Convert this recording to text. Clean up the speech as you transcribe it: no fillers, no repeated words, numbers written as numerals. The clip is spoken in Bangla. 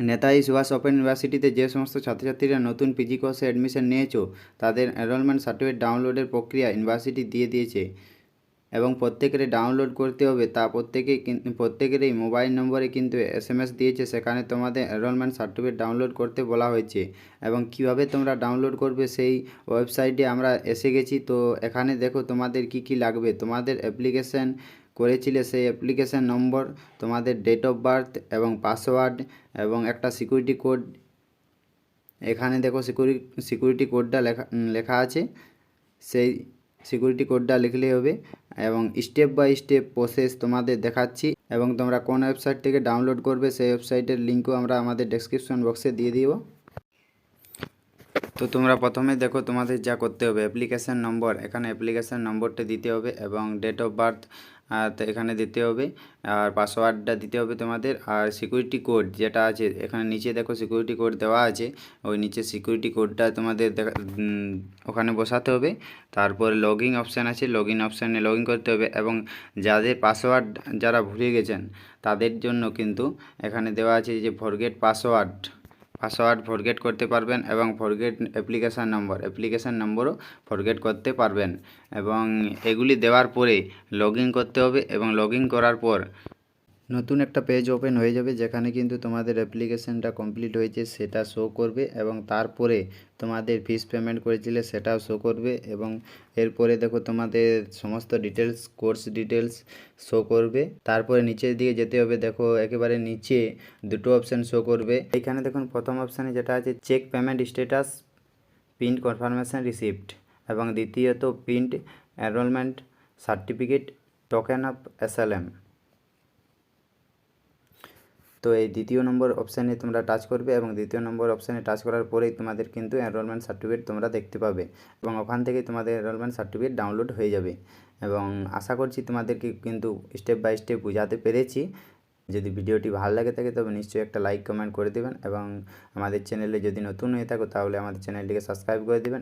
নেতাজি সুভাষ ওপেন ইউনিভার্সিটিতে যে সমস্ত ছাত্রছাত্রীরা নতুন পিজি কোর্সে অ্যাডমিশন নিয়েছো তাদের এনরোলমেন্ট সার্টিফিকেট ডাউনলোডের প্রক্রিয়া ইউনিভার্সিটি দিয়ে দিয়েছে এবং প্রত্যেকেরই ডাউনলোড করতে হবে। তা প্রত্যেকেরই মোবাইল নম্বরে কিন্তু এসএমএস দিয়েছে, সেখানে তোমাদের এনরোলমেন্ট সার্টিফিকেট ডাউনলোড করতে বলা হয়েছে। এবং কিভাবে তোমরা ডাউনলোড করবে সেই ওয়েবসাইটে আমরা এসে গেছি। তো এখানে দেখো তোমাদের কি কি লাগবে। তোমাদের অ্যাপ্লিকেশন করেছিলে সেই অ্যাপ্লিকেশন নম্বর, তোমাদের ডেট অফ বার্থ এবং পাসওয়ার্ড এবং একটা সিকিউরিটি কোড। এখানে দেখো সিকিউরিটি কোডটা লেখা আছে, সেই সিকিউরিটি কোডটা লিখলেই হবে। এবং স্টেপ বাই স্টেপ প্রসেস তোমাদের দেখাচ্ছি এবং তোমরা কোন ওয়েবসাইট থেকে ডাউনলোড করবে সেই ওয়েবসাইটের লিঙ্কও আমরা আমাদের ডেসক্রিপশন বক্সে দিয়ে দিব। তো তোমরা প্রথমে দেখো তোমাদের যা করতে হবে, অ্যাপ্লিকেশান নম্বর, এখানে অ্যাপ্লিকেশান নম্বরটা দিতে হবে এবং ডেট অফ বার্থ তো এখানে দিতে হবে, আর পাসওয়ার্ডটা দিতে হবে তোমাদের। আর সিকিউরিটি কোড যেটা আছে এখানে নিচে দেখো সিকিউরিটি কোড দেওয়া আছে, ওই নিচে সিকিউরিটি কোডটা তোমাদের ওখানে বসাতে হবে। তারপর লগইন অপশান আছে, লগইন অপশানে লগইন করতে হবে। এবং যাদের পাসওয়ার্ড যারা ভুলে গেছেন তাদের জন্য কিন্তু এখানে দেওয়া আছে যে ফরগেট পাসওয়ার্ড ফরগেট করতে পারবেন এবং ফরগেট অ্যাপ্লিকেশান নম্বরও ফরগেট করতে পারবেন। এবং এগুলি দেওয়ার পরে লগইন করতে হবে এবং লগইন করার পর নতুন একটা পেজ ওপেন হয়ে যাবে, যেখানে কিন্তু তোমাদের অ্যাপ্লিকেশানটা কমপ্লিট হয়েছে সেটা শো করবে এবং তারপরে তোমাদের ফিস পেমেন্ট করেছিলে সেটাও শো করবে। এবং এরপরে দেখো তোমাদের সমস্ত ডিটেলস, কোর্স ডিটেলস শো করবে। তারপরে নিচের দিকে যেতে হবে, দেখো একেবারে নিচে দুটো অপশান শো করবে। এখানে দেখুন প্রথম অপশানে যেটা আছে check payment status print confirmation receipt, এবং দ্বিতীয়ত print enrolment certificate token of SLM. তো এই দ্বিতীয় নম্বর অপশানে তোমরা টাচ করবে এবং দ্বিতীয় নম্বর অপশানে টাচ করার পরেই তোমাদের কিন্তু এনরোলমেন্ট সার্টিফিকেট তোমরা দেখতে পাবে এবং ওখান থেকে তোমাদের এনরোলমেন্ট সার্টিফিকেট ডাউনলোড হয়ে যাবে। এবং আশা করছি তোমাদেরকে কিন্তু স্টেপ বাই স্টেপ বোঝাতে পেরেছি। যদি ভিডিওটি ভালো লাগে থাকে তবে নিশ্চয়ই একটা লাইক কমেন্ট করে দেবেন এবং আমাদের চ্যানেলে যদি নতুন হয়ে থাকো তাহলে আমাদের চ্যানেলটিকে সাবস্ক্রাইব করে দেবেন।